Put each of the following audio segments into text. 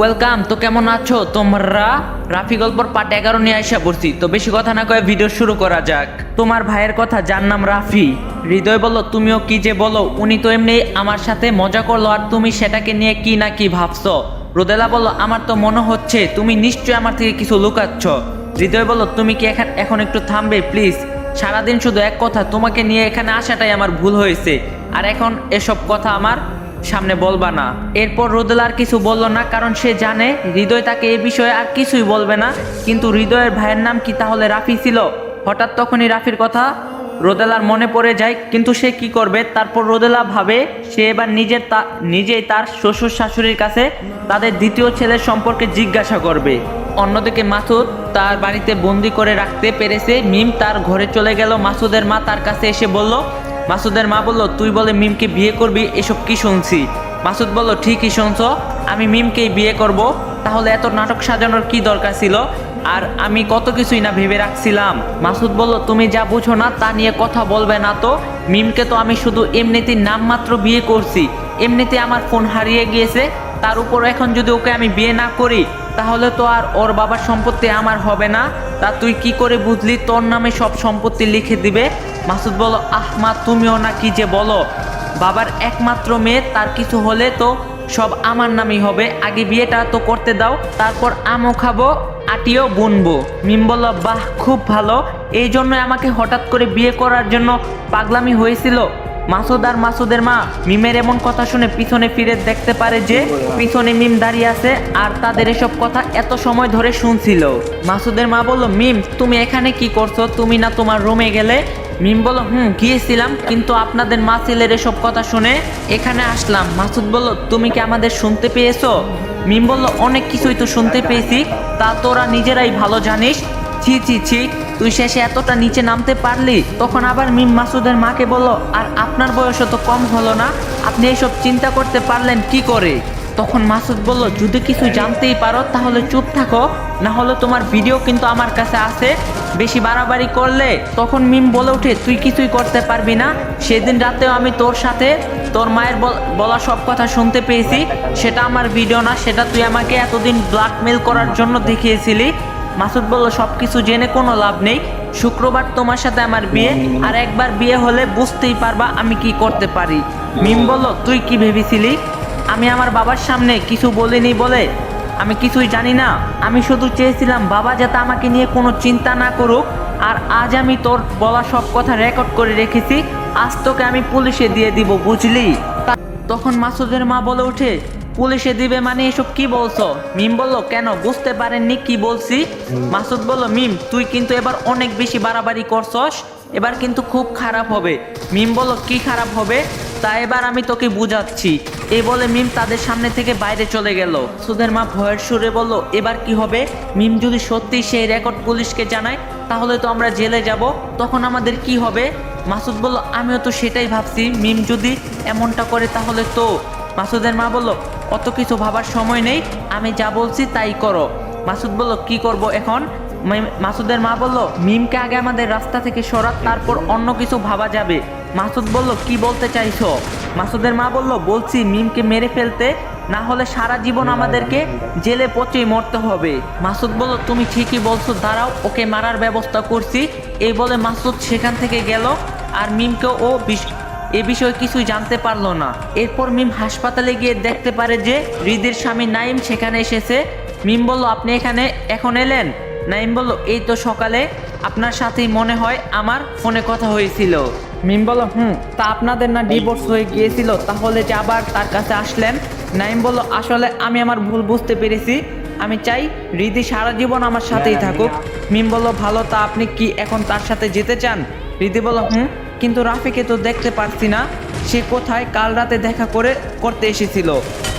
Welcome. তো কেমন আছো তোমরা? রাফি গল্পর পার্ট 11 নিয়ে আইসা পড়ছি। তো বেশি কথা না কয়ে ভিডিও শুরু করা যাক। তোমার ভাইয়ের কথা, যার নাম রাফি। হৃদয় বলল, তুমিও কি যে বলো, উনি তো এমনি আমার সাথে মজা করলো আর তুমি সেটাকে নিয়ে কি না কি ভাবছো। রোদেলা বলল, আমার তো মনে হচ্ছে তুমি নিশ্চয়ই আমার থেকে কিছু লুকাচ্ছ। হৃদয় বলল, তুমি কি এখন একটু থামবে প্লিজ? সারাদিন শুধু এক কথা, তোমাকে নিয়ে এখানে আসাটাই আমার ভুল হয়েছে, আর এখন এসব কথা আমার সামনে বলবা না। এরপর রোদেলা আর কিছু বলল না, কারণ সে জানে হৃদয় তাকে এ বিষয়ে আর কিছুই বলবে না। কিন্তু হৃদয়ের ভাইয়ের নাম কি তাহলে রাফি ছিল? হঠাৎ তখনই রাফির কথা রোদেলার মনে পড়ে যায়, কিন্তু সে কি করবে? তারপর রোদেলা ভাবে সে এবার নিজেই তার শ্বশুর শাশুড়ির কাছে তাদের দ্বিতীয় ছেলের সম্পর্কে জিজ্ঞাসা করবে। অন্যদিকে মাসুদ তার বাড়িতে বন্দি করে রাখতে পেরেছে মিম তার ঘরে চলে গেল। মাসুদের মা তার কাছে এসে বলল, মাসুদের মা বলল, তুই বলে মিমকে বিয়ে করবি, এসব কি শুনছি? মাসুদ বলল, ঠিকই শুনছ, আমি মিমকেই বিয়ে করব। তাহলে এত নাটক সাজানোর কি দরকার ছিল? আর আমি কত কিছুই না ভেবে রাখছিলাম। মাসুদ বলল, তুমি যা বুঝো না তা নিয়ে কথা বলবে না তো। মিমকে তো আমি শুধু এমনিতেই নামমাত্র বিয়ে করছি, এমনিতে আমার ফোন হারিয়ে গিয়েছে। তার উপর এখন যদি ওকে আমি বিয়ে না করি, তাহলে তো আর ওর বাবার সম্পত্তি আমার হবে না। তা তুই কি করে বুঝলি তোর নামে সব সম্পত্তি লিখে দিবে? মাসুদ বলল, আহমা তুমিও না কি যে বলো, বাবার একমাত্র মেয়ে, তার কিছু হলে তো সব আমার নামেই হবে। আগে বিয়েটা তো করতে দাও, তারপর আমও খাবো, আটিও বুনবো। মিম বলল, বাহ খুব ভালো, এই জন্য আমাকে হঠাৎ করে বিয়ে করার জন্য পাগলামি হয়েছিল। মাসুদ আর মাসুদের মা মিমের এমন কথা শুনে পিছনে ফিরে দেখতে পারে যে পিছনে মিম দাঁড়িয়ে আছে আর তাদের এসব কথা এত সময় ধরে শুনছিল। মাসুদের মা বলল, মিম তুমি এখানে কি করছো? তুমি না তোমার রুমে গেলে? মিম বলল, গিয়েছিলাম, কিন্তু আপনাদের মা ছেলের এসব কথা শুনে এখানে আসলাম। মাসুদ বলল, তুমি কি আমাদের শুনতে পেয়েছো? মিম বলল, অনেক কিছুই তো শুনতে পেয়েছি, তা তোরা নিজেরাই ভালো জানিস। ছি ছি ছি, তুই শেষে এতটা নিচে নামতে পারলি? তখন আবার মিম মাসুদের মাকে বলল, আর আপনার বয়সও তো কম হলো না, আপনি এইসব চিন্তা করতে পারলেন কি করে? তখন মাসুদ বলল, যদি কিছু জানতেই পারো তাহলে চুপ থাকো, না হলে তোমার ভিডিও কিন্তু আমার কাছে আছে, বেশি বাড়াবাড়ি করলে। তখন মিম বলে ওঠে, তুই কিছুই করতে পারবি না, সেদিন রাতেও আমি তোর সাথে তোর মায়ের বলা সব কথা শুনতে পেয়েছি, সেটা আমার ভিডিও না, সেটা তুই আমাকে এতদিন ব্ল্যাকমেল করার জন্য দেখিয়েছিলি। মাসুদ বলল, সব কিছু জেনে কোনো লাভ নেই, শুক্রবার তোমার সাথে আমার বিয়ে, আর একবার বিয়ে হলে বুঝতেই পারবা আমি কি করতে পারি। মিম বলল, তুই কি ভেবেছিলি আমি আমার বাবার সামনে কিছু বলিনি বলে? আমি কিছুই জানি না, আমি শুধু চেয়েছিলাম বাবা যাতে আমাকে নিয়ে কোনো চিন্তা না করুক। আর আজ আমি তোর বলা সব কথা রেকর্ড করে রেখেছি, আজ তোকে আমি পুলিশে দিয়ে দিব, বুঝলি? তখন মাসুদের মা বলে ওঠে, পুলিশে দিবে মানে এসব কি বলছো? মিম বলল, কেন বুঝতে পারেননি কি বলছি? মাসুদ বলল, মিম তুই কিন্তু এবার অনেক বেশি বাড়াবাড়ি করছস, এবার কিন্তু খুব খারাপ হবে। মিম বলল, কি খারাপ হবে? তা এবার আমি তোকে বুঝাচ্ছি। এই বলে মিম তাদের সামনে থেকে বাইরে চলে গেল। মাসুদের মা ভয়ের সুরে বলল, এবার কি হবে? মিম যদি সত্যি সেই রেকর্ড পুলিশকে জানায়, তাহলে তো আমরা জেলে যাব, তখন আমাদের কি হবে? মাসুদ বলল, আমিও তো সেটাই ভাবছি, মিম যদি এমনটা করে তাহলে তো। মাসুদের মা বলল, অত কিছু ভাবার সময় নেই, আমি যা বলছি তাই করো। মাসুদ বলল, কি করব এখন? মাসুদের মা বলল, মিমকে আগে আমাদের রাস্তা থেকে সরাত, তারপর অন্য কিছু ভাবা যাবে। মাসুদ বলল, কি বলতে চাইছো? মাসুদের মা বলল, বলছি মিমকে মেরে ফেলতে, না হলে সারা জীবন আমাদেরকে জেলে পচেই মরতে হবে। মাসুদ বলল, তুমি ঠিকই বলছো, দাঁড়াও ওকে মারার ব্যবস্থা করছি। এই বলে মাসুদ সেখান থেকে গেল, আর মিমকে এ বিষয়ে কিছুই জানতে পারলো না। এরপর মিম হাসপাতালে গিয়ে দেখতে পারে যে হৃদির স্বামী নাইম সেখানে এসেছে। মিম বলল, আপনি এখানে এখন এলেন? নাইম বলল, এই তো সকালে আপনার সাথেই মনে হয় আমার ফোনে কথা হয়েছিল। মিম বলল, তা আপনাদের না ডিভোর্স হয়ে গিয়েছিল, তাহলে যে আবার তার কাছে আসলেন? নাইম বলল, আসলে আমি আমার ভুল বুঝতে পেরেছি, আমি চাই হৃদি সারা জীবন আমার সাথেই থাকুক। মিম বলল, ভালো, তা আপনি কি এখন তার সাথে যেতে চান? হৃদি বলল, কিন্তু রাফিকে তো দেখতে পারছি না, সে কোথায়? কাল রাতে দেখা করতে এসেছিল।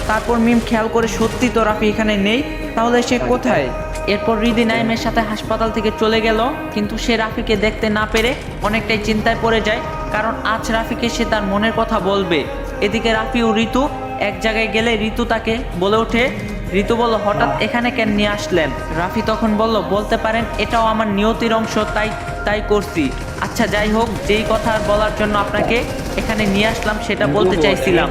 তারপর মিম খেয়াল করে, সত্যি তো রাফি এখানে নেই, তাহলে সে কোথায়? এরপর হৃদি নাইমের সাথে হাসপাতাল থেকে চলে গেল, কিন্তু সে রাফিকে দেখতে না পেরে অনেকটাই চিন্তায় পড়ে যায়, কারণ আজ রাফিকে সে তার মনের কথা বলবে। এদিকে রাফি ও ঋতু এক জায়গায় গেলে ঋতু তাকে বলে ওঠে। ঋতু বলল, হঠাৎ এখানে কেন নিয়ে আসলেন? রাফি তখন বলল, বলতে পারেন এটাও আমার নিয়তির অংশ, তাই করছি। আচ্ছা যাই হোক, যেই কথা বলার জন্য আপনাকে এখানে নিয়ে আসলাম সেটা বলতে চাইছিলাম।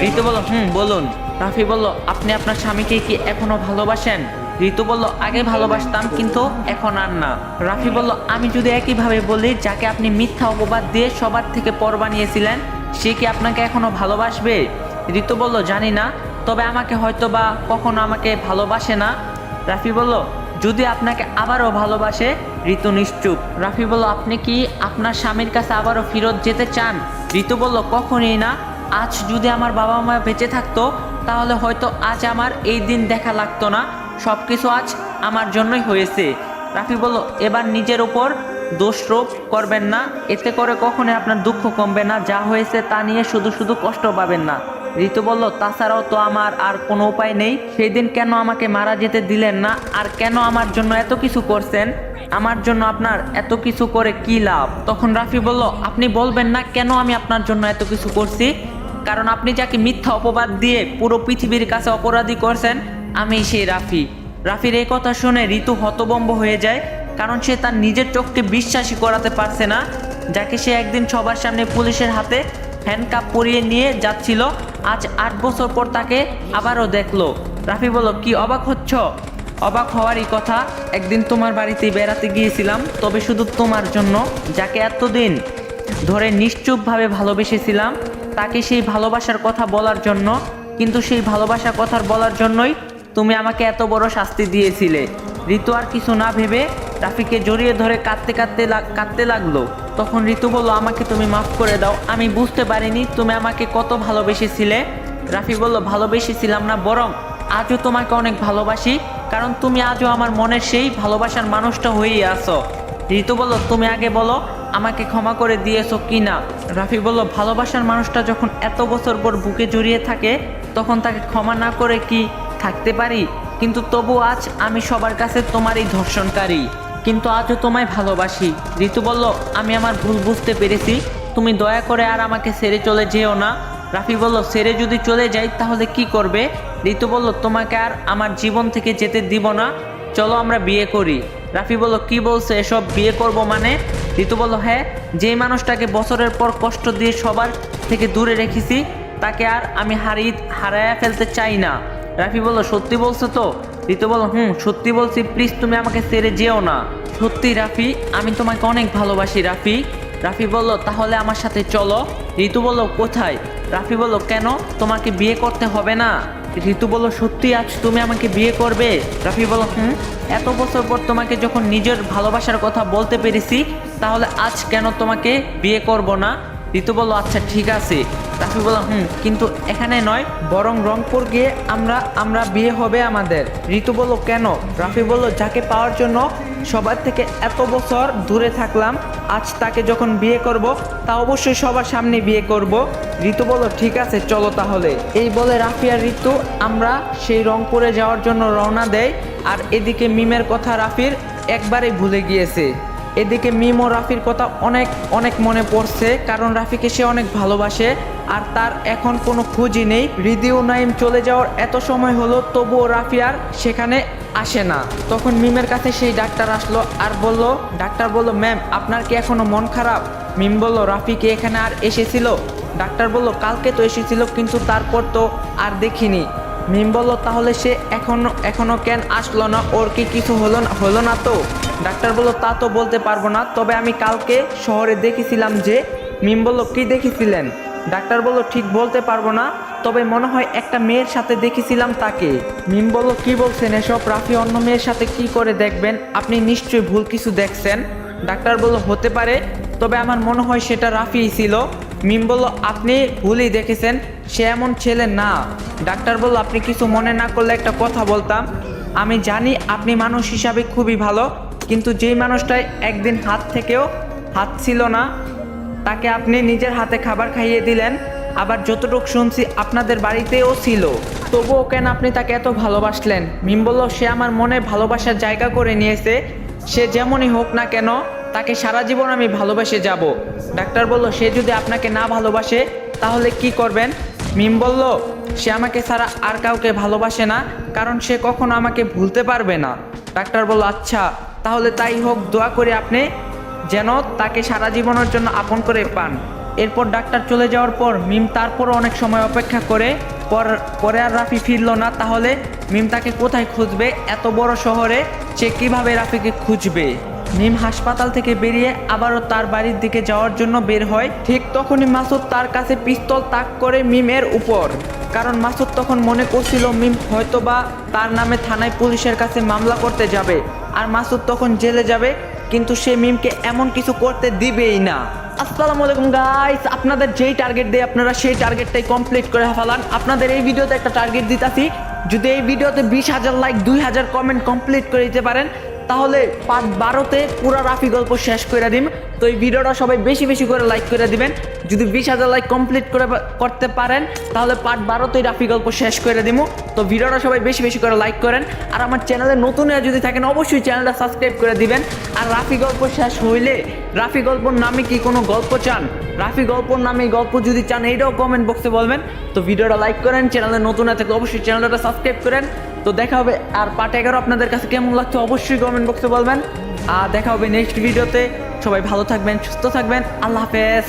ঋতু বলল, বলুন। রাফি বলল, আপনি আপনার স্বামীকে কি এখনো ভালোবাসেন? ঋতু বলল, আগে ভালোবাসতাম কিন্তু এখন আর না। রাফি বলল, আমি যদি একইভাবে বলি, যাকে আপনি মিথ্যা অপবাদ দিয়ে সবার থেকে পর বানিয়েছিলেন, সে কি আপনাকে এখনো ভালোবাসবে? ঋতু বলল, জানি না, তবে আমাকে হয়তো বা কখনো আমাকে ভালোবাসে না। রাফি বলল, যদি আপনাকে আবারও ভালোবাসে? ঋতু নিশ্চুপ। রাফি বলল, আপনি কি আপনার স্বামীর কাছে আবারও ফেরত যেতে চান? ঋতু বলল, কখনই না। আজ যদি আমার বাবা মা বেঁচে থাকতো তাহলে হয়তো আজ আমার এই দিন দেখা লাগতো না। সব কিছু আজ আমার জন্যই হয়েছে। রাফি বলল, এবার নিজের উপর দোষারোপ করবেন না, এতে করে কখনোই আপনার দুঃখ কমবে না। যা হয়েছে তা নিয়ে শুধু শুধু কষ্ট পাবেন না। ঋতু বলল, তাছাড়াও তো আমার আর কোনো উপায় নেই। সেই দিন কেন আমাকে মারা যেতে দিলেন না? আর কেন আমার জন্য এত কিছু করছেন? আমার জন্য আপনার এত কিছু করে কি লাভ? তখন রাফি বলল, আপনি বলবেন না কেন আমি আপনার জন্য এত কিছু করছি? কারণ আপনি যাকে মিথ্যা অপবাদ দিয়ে পুরো পৃথিবীর কাছে অপরাধী করছেন, আমি সেই রাফি। রাফির এই কথা শুনে ঋতু হতভম্ব হয়ে যায়, কারণ সে তার নিজের চোখকে বিশ্বাসই করাতে পারছে না। যাকে সে একদিন সবার সামনে পুলিশের হাতে হ্যান্ডকাপ পরিয়ে নিয়ে যাচ্ছিল, আজ 8 বছর পর তাকে আবারও দেখলো। রাফি বলল, কি অবাক হচ্ছ? অবাক হওয়ারই কথা। একদিন তোমার বাড়িতে বেড়াতে গিয়েছিলাম, তবে শুধু তোমার জন্য। যাকে এতদিন ধরে নিশ্চুপভাবে ভালোবেসেছিলাম, তাকে সেই ভালোবাসার কথা বলার জন্য। কিন্তু সেই ভালোবাসার কথা বলার জন্যই তুমি আমাকে এত বড় শাস্তি দিয়েছিলে। ঋতু আর কিছু না ভেবে রাফিকে জড়িয়ে ধরে কাঁদতে লাগলো। তখন ঋতু বলল, আমাকে তুমি মাফ করে দাও, আমি বুঝতে পারিনি তুমি আমাকে কত ভালোবেসেছিলে। রাফি বলল, ভালোবেসেছিলাম না, বরং আজও তোমাকে অনেক ভালোবাসি, কারণ তুমি আজও আমার মনের সেই ভালোবাসার মানুষটা হয়েই আছো। ঋতু বলল, তুমি আগে বলো আমাকে ক্ষমা করে দিয়েছো কি না? রাফি বলল, ভালোবাসার মানুষটা যখন এত বছর পর বুকে জড়িয়ে থাকে, তখন তাকে ক্ষমা না করে কি থাকতে পারি? কিন্তু তবু আজ আমি সবার কাছে তোমারই ধর্ষণকারী, কিন্তু আজও তোমায় ভালোবাসি। ঋতু বলল, আমি আমার ভুল বুঝতে পেরেছি, তুমি দয়া করে আর আমাকে ছেড়ে চলে যেও না। রাফি বলল, ছেড়ে যদি চলে যাই তাহলে কি করবে? ঋতু বলল, তোমাকে আর আমার জীবন থেকে যেতে দিব না, চলো আমরা বিয়ে করি। রাফি বলল, কি বলছে এসব? বিয়ে করব মানে? ঋতু বলল, হ্যাঁ, যেই মানুষটাকে বছরের পর কষ্ট দিয়ে সবার থেকে দূরে রেখেছি, তাকে আর আমি হারায়া ফেলতে চাই না। রাফি বলল, সত্যি বলছো তো? ঋতু বলল, সত্যি বলছি, প্লিজ তুমি আমাকে ছেড়ে যেও না। সত্যি রাফি, আমি তোমাকে অনেক ভালোবাসি রাফি। রাফি বলল, তাহলে আমার সাথে চলো। ঋতু বলল, কোথায়? রাফি বলল, কেন, তোমাকে বিয়ে করতে হবে না? ঋতু বলল, সত্যি আজ তুমি আমাকে বিয়ে করবে? রাফি বলল, এত বছর পর তোমাকে যখন নিজের ভালোবাসার কথা বলতে পেরেছি, তাহলে আজ কেন তোমাকে বিয়ে করব না? ঋতু বলল, আচ্ছা ঠিক আছে। রাফি বলল, কিন্তু এখানে নয়, বরং রংপুর গিয়ে আমরা বিয়ে হবে আমাদের। ঋতু বলল, কেন? রাফি বলল, যাকে পাওয়ার জন্য সবার থেকে এত বছর দূরে থাকলাম, আজ তাকে যখন বিয়ে করব, তা অবশ্যই সবার সামনে বিয়ে করব। ঋতু বলল, ঠিক আছে চলো তাহলে। এই বলে রাফি আর ঋতু আমরা সেই রংপুরে যাওয়ার জন্য রওনা দেয়। আর এদিকে মিমের কথা রাফির একবারেই ভুলে গিয়েছে। এদিকে মিম ও রাফির কথা অনেক অনেক মনে পড়ছে, কারণ রাফিকে সে অনেক ভালোবাসে আর তার এখন কোনো খোঁজই নেই। রিদি ও নাইম চলে যাওয়ার এত সময় হলো, তবুও রাফি আর সেখানে আসে না। তখন মিমের কাছে সেই ডাক্তার আসলো আর ডাক্তার বলল, ম্যাম আপনার কি এখনো মন খারাপ? মিম বলল, রাফি কি এখানে আর এসেছিল? ডাক্তার বলল, কালকে তো এসেছিল, কিন্তু তারপর তো আর দেখিনি। মিম বলল, তাহলে সে এখনো কেন আসলো না? ওর কি কিছু হলো না তো? ডাক্তার বলল, তা তো বলতে পারবো না, তবে আমি কালকে শহরে দেখেছিলাম যে। মিম বলল, কি দেখেছিলেন? ডাক্তার বলল, ঠিক বলতে পারবো না, তবে মনে হয় একটা মেয়ের সাথে দেখেছিলাম তাকে। মিম বলল, কি বলছেন এসব? রাফি অন্য মেয়ের সাথে কি করে দেখবেন? আপনি নিশ্চয়ই ভুল কিছু দেখছেন। ডাক্তার বলল, হতে পারে, তবে আমার মনে হয় সেটা রাফিই ছিল। মিম বলল, আপনি ভুলই দেখেছেন, সে এমন ছেলে না। ডাক্তার বলল, আপনি কিছু মনে না করলে একটা কথা বলতাম। আমি জানি আপনি মানুষ হিসাবে খুবই ভালো, কিন্তু যেই মানুষটাই একদিন হাত ছিল না, তাকে আপনি নিজের হাতে খাবার খাইয়ে দিলেন। আবার যতটুকু শুনছি আপনাদের বাড়িতেও ছিল, তবুও কেন আপনি তাকে এত ভালোবাসলেন? মিম বলল, সে আমার মনে ভালোবাসার জায়গা করে নিয়েছে, সে যেমনই হোক না কেন তাকে সারা জীবন আমি ভালোবেসে যাব। ডাক্তার বলল, সে যদি আপনাকে না ভালোবাসে তাহলে কি করবেন? মিম বলল, সে আমাকে ছাড়া আর কাউকে ভালোবাসে না, কারণ সে কখনো আমাকে ভুলতে পারবে না। ডাক্তার বলল, আচ্ছা তাহলে তাই হোক, দোয়া করে আপনি যেন তাকে সারা জীবনের জন্য আপন করে পান। এরপর ডাক্তার চলে যাওয়ার পর মিম তারপরও অনেক সময় অপেক্ষা করে পরে আর রাফি ফিরল না। তাহলে মিম তাকে কোথায় খুঁজবে? এত বড় শহরে সে কিভাবে রাফিকে খুঁজবে? মিম হাসপাতাল থেকে বেরিয়ে আবারও তার বাড়ির দিকে যাওয়ার জন্য বের হয়। ঠিক তখনই মাসুদ তার কাছে পিস্তল তাক করে মিমের উপর। কারণ মাসুদ তখন মনে করছিল মিম হয়তোবা তার নামে থানায় পুলিশের কাছে মামলা করতে যাবে, আর মাসুদ তখন জেলে যাবে। কিন্তু সে মিমকে এমন কিছু করতে দিবেই না। আসসালামু আলাইকুম গাইস, আপনাদের যেই টার্গেট দেয় আপনারা সেই টার্গেটটাই কমপ্লিট করে ফেলান। আপনাদের এই ভিডিওতে একটা টার্গেট দিতাছি, যদি এই ভিডিওতে 20,000 লাইক 2,000 কমেন্ট কমপ্লিট করে দিতে পারেন তাহলে পার্ট 12তে পুরো রাফি গল্প শেষ করে দিন। তো এই ভিডিওটা সবাই বেশি বেশি করে লাইক করে দিবেন। যদি 20,000 লাইক কমপ্লিট করতে পারেন তাহলে পার্ট 12তেই রাফি গল্প শেষ করে দিব। তো ভিডিওটা সবাই বেশি বেশি করে লাইক করেন, আর আমার চ্যানেলে নতুন যদি থাকেন অবশ্যই চ্যানেলটা সাবস্ক্রাইব করে দিবেন। আর রাফি গল্প শেষ হইলে রাফি গল্পর নামে কি কোনো গল্প চান, রাফি গল্পর নামে গল্প যদি চান এইটাও কমেন্ট বক্সে বলবেন। তো ভিডিওটা লাইক করেন, চ্যানেলে নতুন থাকলে অবশ্যই চ্যানেলটা সাবস্ক্রাইব করেন। তো দেখা হবে। আর পার্ট 11 আপনাদের কাছে কেমন লাগছে অবশ্যই কমেন্ট বক্সে বলবেন। আর দেখা হবে নেক্সট ভিডিওতে। সবাই ভালো থাকবেন, সুস্থ থাকবেন। আল্লাহ হাফেজ।